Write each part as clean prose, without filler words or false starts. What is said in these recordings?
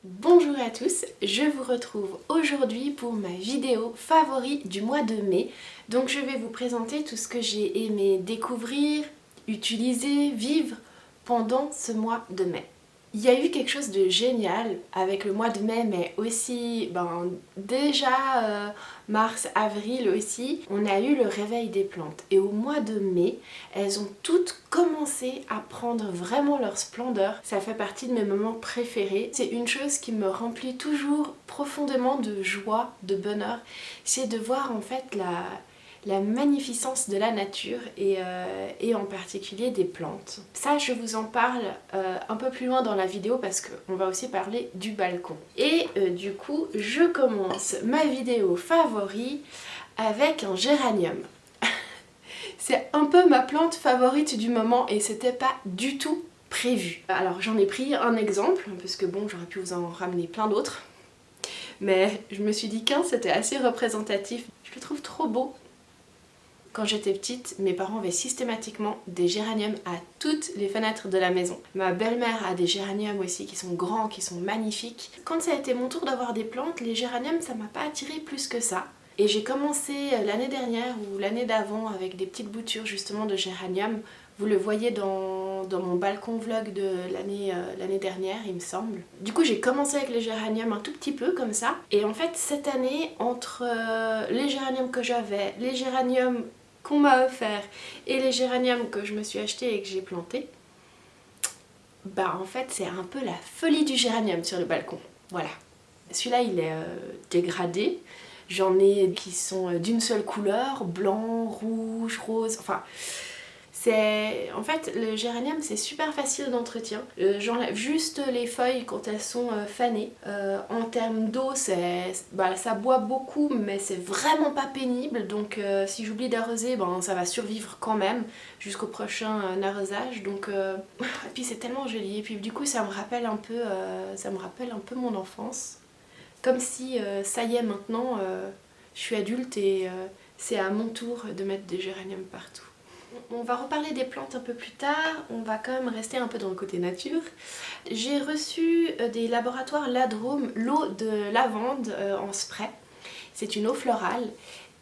Bonjour à tous, je vous retrouve aujourd'hui pour ma vidéo favori du mois de mai. Donc je vais vous présenter tout ce que j'ai aimé découvrir, utiliser, vivre pendant ce mois de mai. Il y a eu quelque chose de génial avec le mois de mai, mais aussi déjà mars, avril aussi, on a eu le réveil des plantes. Et au mois de mai, elles ont toutes commencé à prendre vraiment leur splendeur. Ça fait partie de mes moments préférés. C'est une chose qui me remplit toujours profondément de joie, de bonheur. C'est de voir en fait la magnificence de la nature et en particulier des plantes. Ça, je vous en parle un peu plus loin dans la vidéo parce qu'on va aussi parler du balcon. Et du coup, je commence ma vidéo favori avec un géranium. C'est un peu ma plante favorite du moment et c'était pas du tout prévu. Alors j'en ai pris un exemple parce que bon, j'aurais pu vous en ramener plein d'autres. Mais je me suis dit qu'un c'était assez représentatif. Je le trouve trop beau. Quand j'étais petite, mes parents avaient systématiquement des géraniums à toutes les fenêtres de la maison. Ma belle-mère a des géraniums aussi qui sont grands, qui sont magnifiques. Quand ça a été mon tour d'avoir des plantes, les géraniums ça m'a pas attiré plus que ça. Et j'ai commencé l'année dernière ou l'année d'avant avec des petites boutures justement de géranium. Vous le voyez dans mon balcon vlog de l'année dernière, il me semble. Du coup, j'ai commencé avec les géraniums un tout petit peu comme ça. Et en fait, cette année, entre les géraniums que j'avais, les géraniums qu'on m'a offert et les géraniums que je me suis acheté et que j'ai planté, bah en fait, c'est un peu la folie du géranium sur le balcon. Voilà. Celui-là, il est dégradé. J'en ai qui sont d'une seule couleur, blanc, rouge, rose, enfin... En fait, le géranium c'est super facile d'entretien. J'enlève juste les feuilles quand elles sont fanées. En termes d'eau, ça boit beaucoup mais c'est vraiment pas pénible. Donc si j'oublie d'arroser, ça va survivre quand même jusqu'au prochain arrosage. Donc, et puis c'est tellement joli. Et puis du coup ça me rappelle un peu mon enfance. Comme si ça y est maintenant, je suis adulte et c'est à mon tour de mettre des géraniums partout. On va reparler des plantes un peu plus tard, on va quand même rester un peu dans le côté nature. J'ai reçu des laboratoires Ladrome, l'eau de lavande en spray. C'est une eau florale.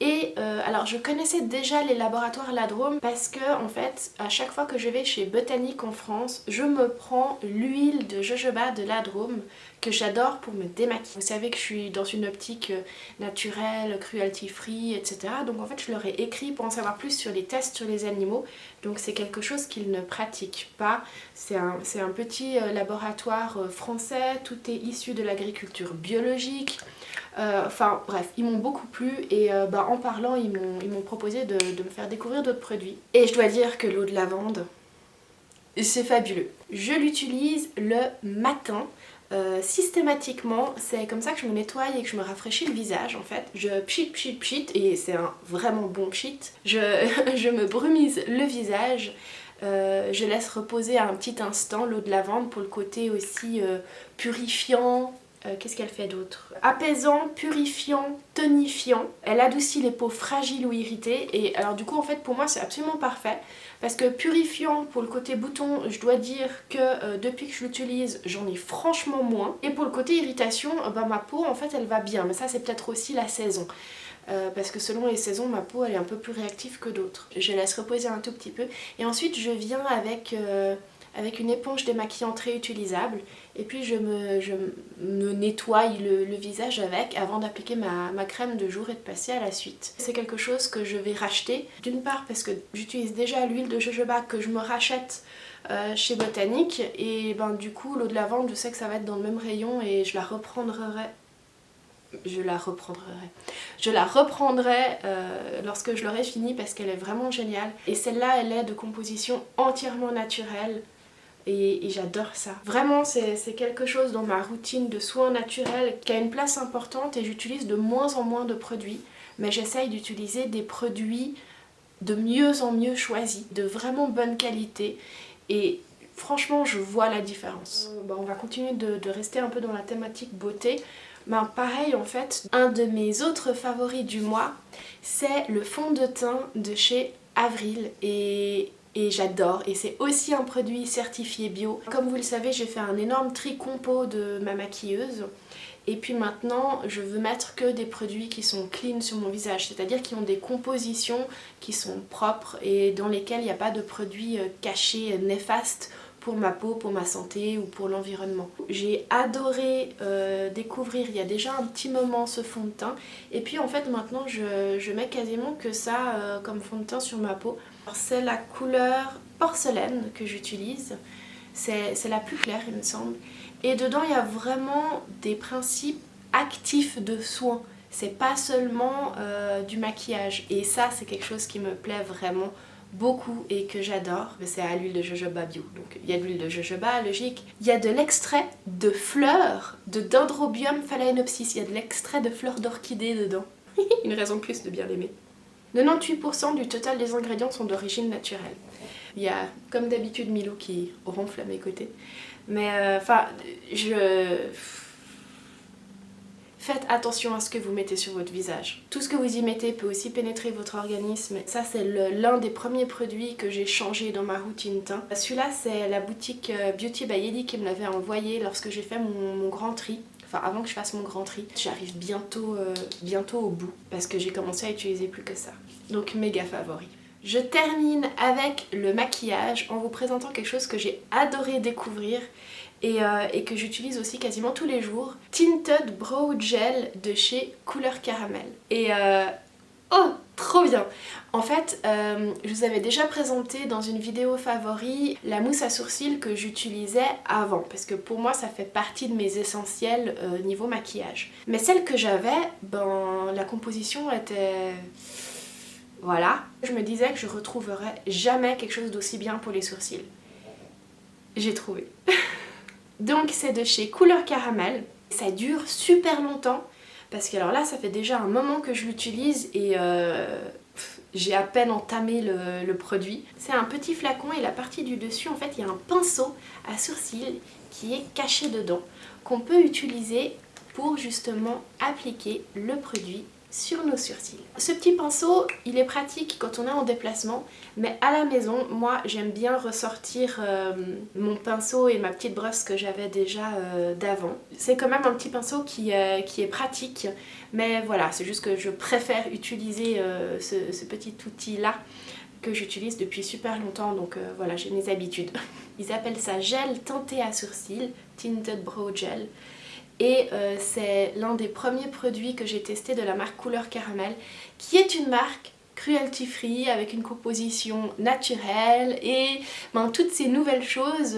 Et alors je connaissais déjà les laboratoires Ladrome parce que en fait à chaque fois que je vais chez Botanique en France, je me prends l'huile de jojoba de Ladrome que j'adore pour me démaquiller. Vous savez que je suis dans une optique naturelle, cruelty free, etc. Donc en fait je leur ai écrit pour en savoir plus sur les tests sur les animaux. Donc c'est quelque chose qu'ils ne pratiquent pas. C'est un petit laboratoire français, tout est issu de l'agriculture biologique. Enfin bref, ils m'ont beaucoup plu et en parlant ils m'ont proposé de me faire découvrir d'autres produits. Et je dois dire que l'eau de lavande, c'est fabuleux. Je l'utilise le matin. Systématiquement, c'est comme ça que je me nettoie et que je me rafraîchis le visage en fait. Je pchit pchit pchit et c'est un vraiment bon pchit. Je me brumise le visage. Je laisse reposer un petit instant l'eau de lavande pour le côté aussi purifiant. Qu'est-ce qu'elle fait d'autre? Apaisant, purifiant, tonifiant. Elle adoucit les peaux fragiles ou irritées. Et alors du coup en fait pour moi c'est absolument parfait. Parce que purifiant pour le côté bouton, je dois dire que depuis que je l'utilise j'en ai franchement moins. Et pour le côté irritation, ma peau en fait elle va bien. Mais ça c'est peut-être aussi la saison. Parce que selon les saisons ma peau elle est un peu plus réactive que d'autres. Je laisse reposer un tout petit peu. Et ensuite je viens avec une éponge démaquillante réutilisable et puis je me nettoie le visage avec avant d'appliquer ma crème de jour et de passer à la suite. C'est quelque chose que je vais racheter, d'une part parce que j'utilise déjà l'huile de jojoba que je me rachète chez Botanique et du coup l'eau de lavande je sais que ça va être dans le même rayon et je la reprendrai lorsque je l'aurai fini parce qu'elle est vraiment géniale. Et celle-là, elle est de composition entièrement naturelle et j'adore ça. Vraiment, c'est quelque chose dans ma routine de soins naturels qui a une place importante et j'utilise de moins en moins de produits. Mais j'essaye d'utiliser des produits de mieux en mieux choisis, de vraiment bonne qualité. Et franchement, je vois la différence. On va continuer de rester un peu dans la thématique beauté. Pareil en fait, un de mes autres favoris du mois, c'est le fond de teint de chez Avril. Et et j'adore, et c'est aussi un produit certifié bio. Comme vous le savez, j'ai fait un énorme tri compo de ma maquilleuse. Et puis maintenant, je veux mettre que des produits qui sont clean sur mon visage, c'est-à-dire qui ont des compositions qui sont propres et dans lesquelles il n'y a pas de produits cachés néfastes pour ma peau, pour ma santé ou pour l'environnement. J'ai adoré découvrir il y a déjà un petit moment ce fond de teint, et puis en fait maintenant je mets quasiment que ça comme fond de teint sur ma peau. C'est la couleur porcelaine que j'utilise, c'est la plus claire il me semble. Et dedans il y a vraiment des principes actifs de soin, c'est pas seulement du maquillage, et ça c'est quelque chose qui me plaît vraiment beaucoup et que j'adore. C'est à l'huile de jojoba bio, donc il y a de l'huile de jojoba logique, il y a de l'extrait de fleurs de Dendrobium phalaenopsis, il y a de l'extrait de fleurs d'orchidée dedans. Une raison de plus de bien l'aimer. 98% du total des ingrédients sont d'origine naturelle. Il y a comme d'habitude Milou qui ronfle à mes côtés. Mais faites attention à ce que vous mettez sur votre visage. Tout ce que vous y mettez peut aussi pénétrer votre organisme. Ça c'est l'un des premiers produits que j'ai changé dans ma routine teint. Celui-là c'est la boutique Beauty by Eddy qui me l'avait envoyé lorsque j'ai fait mon grand tri. Enfin avant que je fasse mon grand tri. J'arrive bientôt au bout parce que j'ai commencé à utiliser plus que ça. Donc méga favori. Je termine avec le maquillage en vous présentant quelque chose que j'ai adoré découvrir et que j'utilise aussi quasiment tous les jours. Tinted Brow Gel de chez Couleur Caramel. Et oh, trop bien! En fait, je vous avais déjà présenté dans une vidéo favori la mousse à sourcils que j'utilisais avant, parce que pour moi ça fait partie de mes essentiels niveau maquillage. Mais celle que j'avais, ben la composition était... Voilà. Je me disais que je retrouverais jamais quelque chose d'aussi bien pour les sourcils. J'ai trouvé. Donc c'est de chez Couleur Caramel. Ça dure super longtemps parce que alors là ça fait déjà un moment que je l'utilise et j'ai à peine entamé le produit. C'est un petit flacon et la partie du dessus en fait il y a un pinceau à sourcils qui est caché dedans qu'on peut utiliser pour justement appliquer le produit sur nos sourcils. Ce petit pinceau, il est pratique quand on est en déplacement, mais à la maison, moi j'aime bien ressortir mon pinceau et ma petite brosse que j'avais déjà d'avant. C'est quand même un petit pinceau qui est pratique, mais voilà, c'est juste que je préfère utiliser ce petit outil-là que j'utilise depuis super longtemps, donc voilà, j'ai mes habitudes. Ils appellent ça gel teinté à sourcils, Tinted Brow Gel. Et c'est l'un des premiers produits que j'ai testé de la marque Couleur Caramel, qui est une marque cruelty free avec une composition naturelle et toutes ces nouvelles choses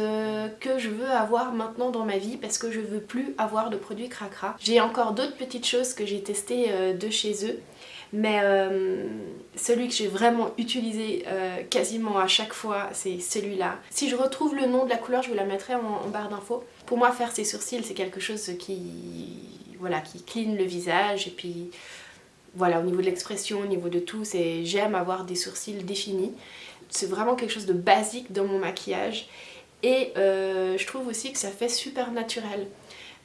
que je veux avoir maintenant dans ma vie parce que je veux plus avoir de produits cracra. J'ai encore d'autres petites choses que j'ai testées de chez eux, mais celui que j'ai vraiment utilisé quasiment à chaque fois, c'est celui-là. Si je retrouve le nom de la couleur, je vous la mettrai en barre d'infos. Pour moi, faire ses sourcils, c'est quelque chose qui clean le visage. Et puis, voilà, au niveau de l'expression, au niveau de tout, j'aime avoir des sourcils définis. C'est vraiment quelque chose de basique dans mon maquillage. Et je trouve aussi que ça fait super naturel.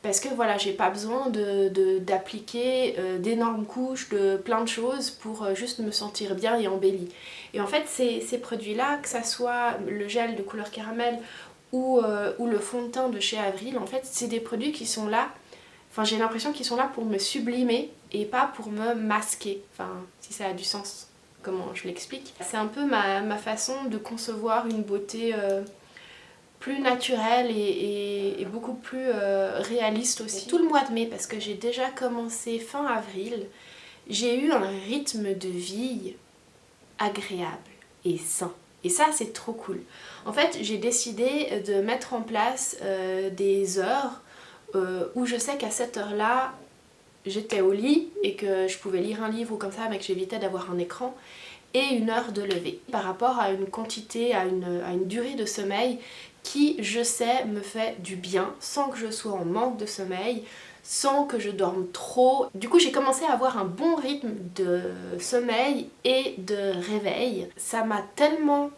Parce que voilà, j'ai pas besoin d'appliquer d'énormes couches de plein de choses pour juste me sentir bien et embellie. Et en fait, ces produits-là, que ça soit le gel de Couleur Caramel ou le fond de teint de chez Avril, en fait, c'est des produits qui sont là, enfin j'ai l'impression qu'ils sont là pour me sublimer et pas pour me masquer. Enfin, si ça a du sens, comment je l'explique. C'est un peu ma façon de concevoir une beauté... plus naturelle et beaucoup plus réaliste aussi. Tout le mois de mai, parce que j'ai déjà commencé fin avril, j'ai eu un rythme de vie agréable et sain. Et ça c'est trop cool. En fait j'ai décidé de mettre en place des heures où je sais qu'à cette heure-là j'étais au lit et que je pouvais lire un livre ou comme ça mais que j'évitais d'avoir un écran, et une heure de lever par rapport à une quantité, à une durée de sommeil qui, je sais, me fait du bien sans que je sois en manque de sommeil, sans que je dorme trop. Du coup, j'ai commencé à avoir un bon rythme de sommeil et de réveil. Ça m'a tellement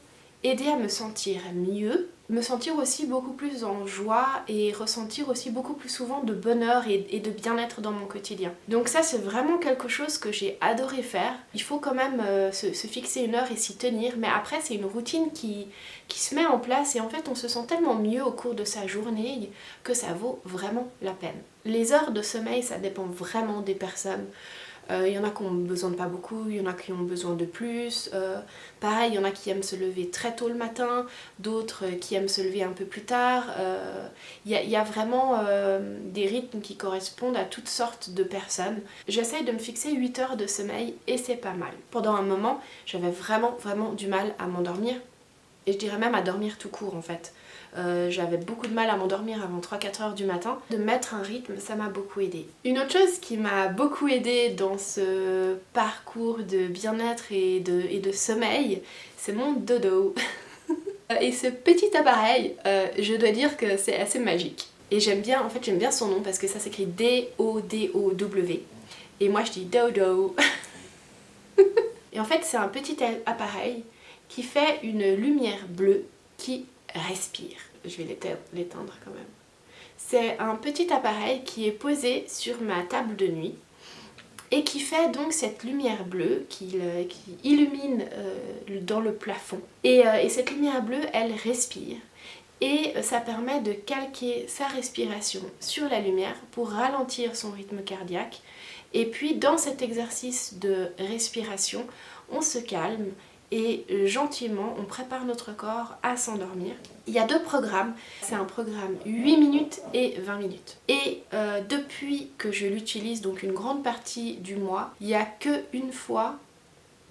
aidé à me sentir mieux me sentir aussi beaucoup plus en joie et ressentir aussi beaucoup plus souvent de bonheur et de bien-être dans mon quotidien. Donc ça c'est vraiment quelque chose que j'ai adoré faire. Il faut quand même se fixer une heure et s'y tenir, mais après c'est une routine qui se met en place et en fait on se sent tellement mieux au cours de sa journée que ça vaut vraiment la peine. Les heures de sommeil ça dépend vraiment des personnes. Il y en a qui ont besoin de pas beaucoup, il y en a qui ont besoin de plus. Pareil, il y en a qui aiment se lever très tôt le matin, d'autres qui aiment se lever un peu plus tard. Il y a vraiment des rythmes qui correspondent à toutes sortes de personnes. J'essaye de me fixer 8 heures de sommeil et c'est pas mal. Pendant un moment, j'avais vraiment du mal à m'endormir. Et je dirais même à dormir tout court en fait. J'avais beaucoup de mal à m'endormir avant 3-4 heures du matin. De mettre un rythme, ça m'a beaucoup aidée. Une autre chose qui m'a beaucoup aidée dans ce parcours de bien-être et de sommeil, c'est mon dodo. Et ce petit appareil, je dois dire que c'est assez magique. Et j'aime bien son nom parce que ça s'écrit D-O-D-O-W. Et moi je dis dodo. Et en fait c'est un petit appareil qui fait une lumière bleue qui respire. Je vais l'éteindre quand même. C'est un petit appareil qui est posé sur ma table de nuit et qui fait donc cette lumière bleue qui illumine dans le plafond. Et cette lumière bleue, elle respire. Et ça permet de calquer sa respiration sur la lumière pour ralentir son rythme cardiaque. Et puis dans cet exercice de respiration, on se calme et gentiment on prépare notre corps à s'endormir. Il y a 2 programmes, c'est un programme 8 minutes et 20 minutes. Et depuis que je l'utilise, donc une grande partie du mois, il n'y a qu'une fois,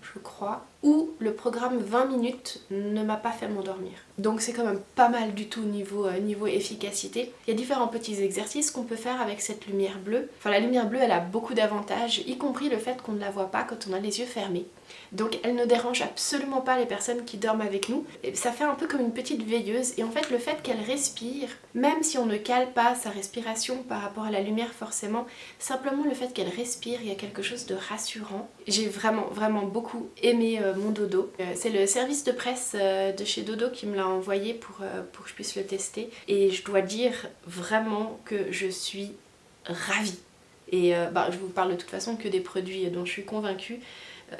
je crois, où le programme 20 minutes ne m'a pas fait m'endormir. Donc c'est quand même pas mal du tout niveau efficacité. Il y a différents petits exercices qu'on peut faire avec cette lumière bleue. Enfin la lumière bleue elle a beaucoup d'avantages, y compris le fait qu'on ne la voit pas quand on a les yeux fermés. Donc elle ne dérange absolument pas les personnes qui dorment avec nous. Et ça fait un peu comme une petite veilleuse et en fait le fait qu'elle respire, même si on ne cale pas sa respiration par rapport à la lumière forcément, simplement le fait qu'elle respire, il y a quelque chose de rassurant. J'ai vraiment beaucoup aimé mon dodo. C'est le service de presse de chez Dodo qui me l'a envoyé pour que je puisse le tester et je dois dire vraiment que je suis ravie. Et je vous parle de toute façon que des produits dont je suis convaincue.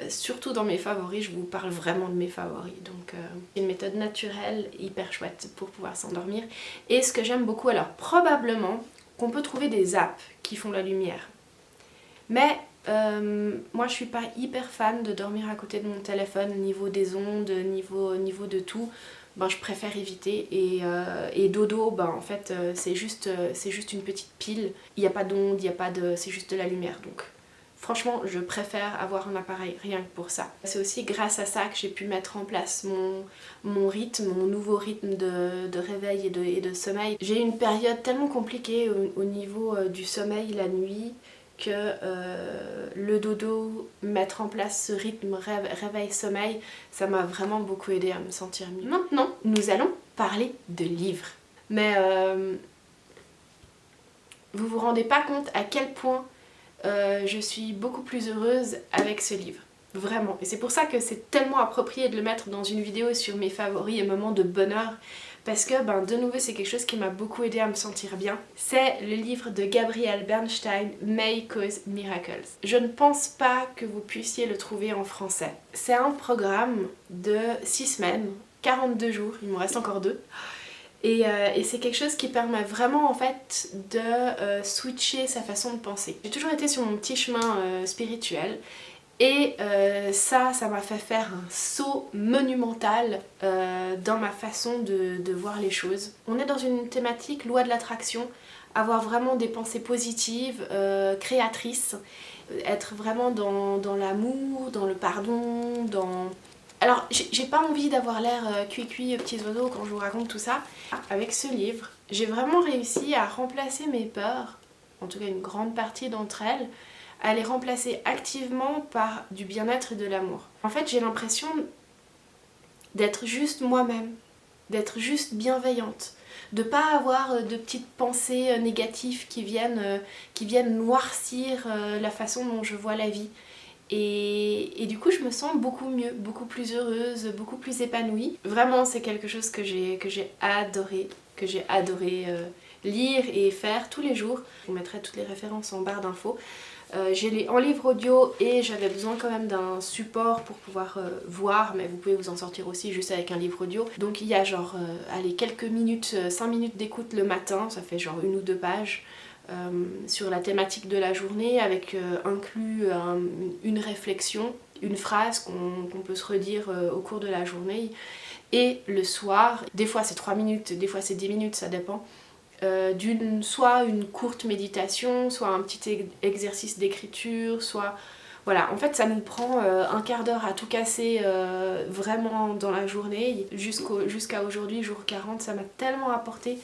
Surtout dans mes favoris, je vous parle vraiment de mes favoris. Donc une méthode naturelle, hyper chouette pour pouvoir s'endormir. Et ce que j'aime beaucoup, alors probablement qu'on peut trouver des apps qui font la lumière. Mais moi je suis pas hyper fan de dormir à côté de mon téléphone au niveau des ondes, au niveau de tout. Je préfère éviter et Dodo en fait c'est juste une petite pile, il n'y a pas d'onde, c'est juste de la lumière donc franchement je préfère avoir un appareil rien que pour ça. C'est aussi grâce à ça que j'ai pu mettre en place mon rythme, mon nouveau rythme de réveil et de sommeil. J'ai eu une période tellement compliquée au niveau du sommeil la nuit que le dodo, mettre en place ce rythme réveil-sommeil, ça m'a vraiment beaucoup aidé à me sentir mieux. Maintenant, nous allons parler de livres. Mais vous vous rendez pas compte à quel point je suis beaucoup plus heureuse avec ce livre. Vraiment. Et c'est pour ça que c'est tellement approprié de le mettre dans une vidéo sur mes favoris et moments de bonheur. Parce que, de nouveau, c'est quelque chose qui m'a beaucoup aidé à me sentir bien. C'est le livre de Gabrielle Bernstein, May Cause Miracles. Je ne pense pas que vous puissiez le trouver en français. C'est un programme de 6 semaines, 42 jours, il m'en reste encore 2. Et c'est quelque chose qui permet vraiment en fait de switcher sa façon de penser. J'ai toujours été sur mon petit chemin spirituel. Et ça m'a fait faire un saut monumental dans ma façon de voir les choses. On est dans une thématique loi de l'attraction, avoir vraiment des pensées positives, créatrices, être vraiment dans l'amour, dans le pardon, dans... Alors j'ai pas envie d'avoir l'air cuit petits oiseaux quand je vous raconte tout ça. Avec ce livre, j'ai vraiment réussi à remplacer mes peurs, en tout cas une grande partie d'entre elles, à les remplacer activement par du bien-être et de l'amour. En fait, j'ai l'impression d'être juste moi-même, d'être juste bienveillante, de pas avoir de petites pensées négatives qui viennent noircir la façon dont je vois la vie. et du coup je me sens beaucoup mieux, beaucoup plus heureuse, beaucoup plus épanouie. Vraiment c'est quelque chose que j'ai adoré, lire et faire tous les jours. Je vous mettrai toutes les références en barre d'infos. J'ai les en livre audio et j'avais besoin quand même d'un support pour pouvoir voir, mais vous pouvez vous en sortir aussi juste avec un livre audio. Donc il y a genre allez, quelques minutes, 5 minutes d'écoute le matin, ça fait genre 1 ou 2 pages sur la thématique de la journée avec inclus une réflexion, une phrase qu'on peut se redire au cours de la journée. Et le soir, des fois c'est 3 minutes, des fois c'est 10 minutes, ça dépend. Soit une courte méditation, soit un petit exercice d'écriture, soit... Voilà, en fait ça nous prend un quart d'heure à tout casser vraiment dans la journée. Jusqu'à aujourd'hui, jour 40, ça m'a tellement apporté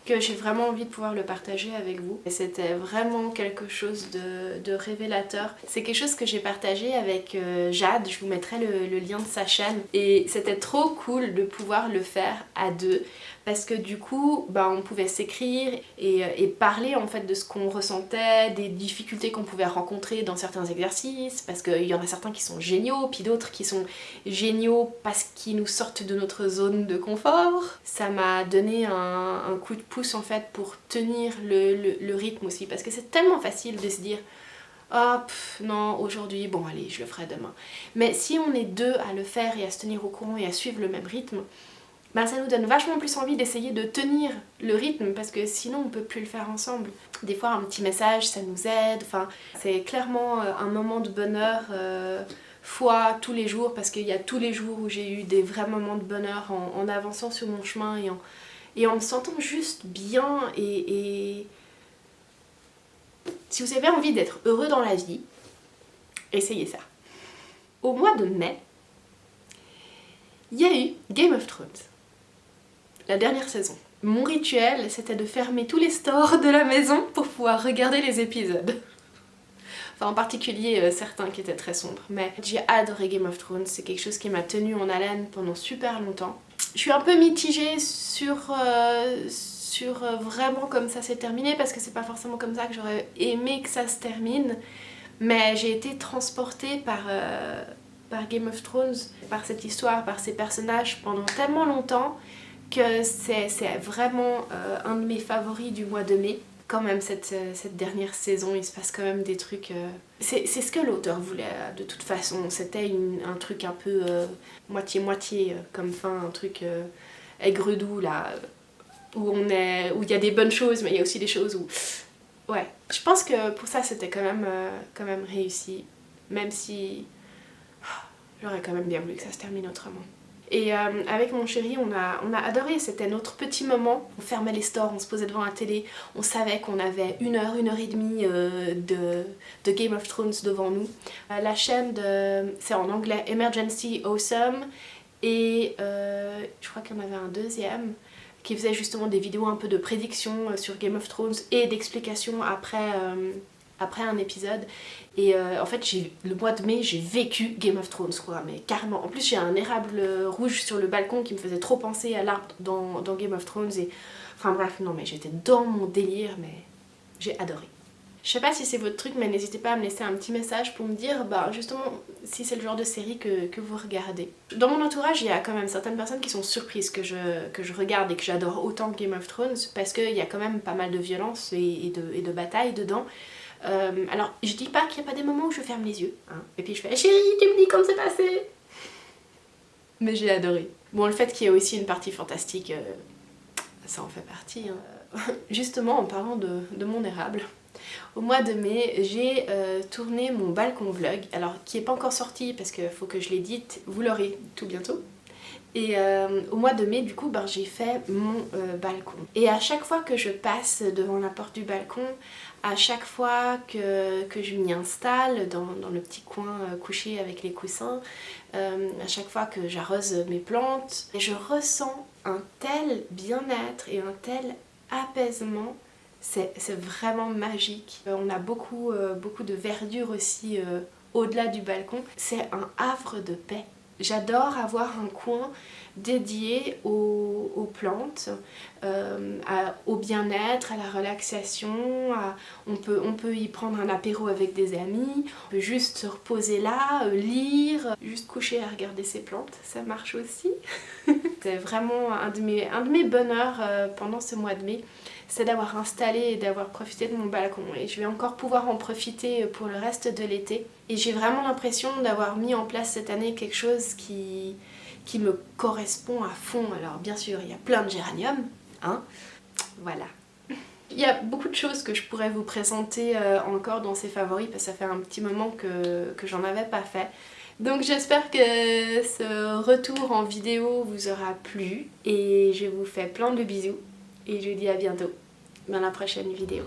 que j'ai vraiment envie de pouvoir le partager avec vous. Et c'était vraiment quelque chose de révélateur. C'est quelque chose que j'ai partagé avec Jade, je vous mettrai le lien de sa chaîne. Et c'était trop cool de pouvoir le faire à deux. Parce que du coup, bah, on pouvait s'écrire et parler en fait de ce qu'on ressentait, des difficultés qu'on pouvait rencontrer dans certains exercices, parce qu'il y en a certains qui sont géniaux, puis d'autres qui sont géniaux parce qu'ils nous sortent de notre zone de confort. Ça m'a donné un coup de pouce en fait pour tenir le rythme aussi, parce que c'est tellement facile de se dire oh non, aujourd'hui, bon allez, je le ferai demain. Mais si on est deux à le faire et à se tenir au courant et à suivre le même rythme, ben ça nous donne vachement plus envie d'essayer de tenir le rythme parce que sinon on peut plus le faire ensemble. Des fois un petit message ça nous aide, enfin c'est clairement un moment de bonheur fois tous les jours, parce qu'il y a tous les jours où j'ai eu des vrais moments de bonheur en avançant sur mon chemin et en me sentant juste bien et si vous avez envie d'être heureux dans la vie, essayez ça. Au mois de mai, il y a eu Game of Thrones. La dernière saison. Mon rituel, c'était de fermer tous les stores de la maison pour pouvoir regarder les épisodes. Enfin, en particulier certains qui étaient très sombres. Mais j'ai adoré Game of Thrones, c'est quelque chose qui m'a tenue en haleine pendant super longtemps. Je suis un peu mitigée sur vraiment comme ça s'est terminé, parce que c'est pas forcément comme ça que j'aurais aimé que ça se termine. Mais j'ai été transportée par Game of Thrones, par cette histoire, par ces personnages pendant tellement longtemps que c'est vraiment un de mes favoris du mois de mai. Quand même cette dernière saison, il se passe quand même des trucs... C'est ce que l'auteur voulait de toute façon, c'était un truc un peu moitié-moitié comme fin, un truc aigre-doux là, où il y a des bonnes choses mais il y a aussi des choses où... Ouais, je pense que pour ça c'était quand même réussi, même si j'aurais quand même bien voulu que ça se termine autrement. Et avec mon chéri, on a adoré, c'était notre petit moment. On fermait les stores, on se posait devant la télé, on savait qu'on avait 1 heure, 1 heure et demie de Game of Thrones devant nous. La chaîne, c'est en anglais, Emergency Awesome, et je crois qu'il y en avait un deuxième qui faisait justement des vidéos un peu de prédiction sur Game of Thrones et d'explications après un épisode. Et en fait le mois de mai j'ai vécu Game of Thrones quoi, mais carrément. En plus j'ai un érable rouge sur le balcon qui me faisait trop penser à l'arbre dans Game of Thrones et... Enfin bref, non mais j'étais dans mon délire, mais j'ai adoré. Je sais pas si c'est votre truc, mais n'hésitez pas à me laisser un petit message pour me dire bah justement si c'est le genre de série que vous regardez. Dans mon entourage il y a quand même certaines personnes qui sont surprises que je regarde et que j'adore autant Game of Thrones, parce qu'il y a quand même pas mal de violence et de batailles dedans. Alors je dis pas qu'il n'y a pas des moments où je ferme les yeux hein, et puis je fais chérie tu me dis comment c'est passé, mais j'ai adoré. Bon, le fait qu'il y ait aussi une partie fantastique, ça en fait partie hein. Justement en parlant de mon érable, au mois de mai j'ai tourné mon balcon vlog, alors qui est pas encore sorti parce qu'il faut que je l'édite, vous l'aurez tout bientôt. Et au mois de mai du coup ben, j'ai fait mon balcon, et à chaque fois que je passe devant la porte du balcon, à chaque fois que je m'y installe dans le petit coin couché avec les coussins, à chaque fois que j'arrose mes plantes, je ressens un tel bien-être et un tel apaisement, c'est vraiment magique. On a beaucoup de verdure aussi au-delà du balcon, c'est un havre de paix. J'adore avoir un coin dédié aux plantes, au bien-être, à la relaxation. On peut y prendre un apéro avec des amis, on peut juste se reposer là, lire, juste coucher à regarder ses plantes, ça marche aussi. C'est vraiment un de mes bonheurs pendant ce mois de mai, c'est d'avoir installé et d'avoir profité de mon balcon, et je vais encore pouvoir en profiter pour le reste de l'été. Et j'ai vraiment l'impression d'avoir mis en place cette année quelque chose qui me correspond à fond. Alors bien sûr, il y a plein de géraniums, hein, voilà. Il y a beaucoup de choses que je pourrais vous présenter encore dans ces favoris, parce que ça fait un petit moment que j'en avais pas fait. Donc j'espère que ce retour en vidéo vous aura plu, et je vous fais plein de bisous et je vous dis à bientôt dans la prochaine vidéo.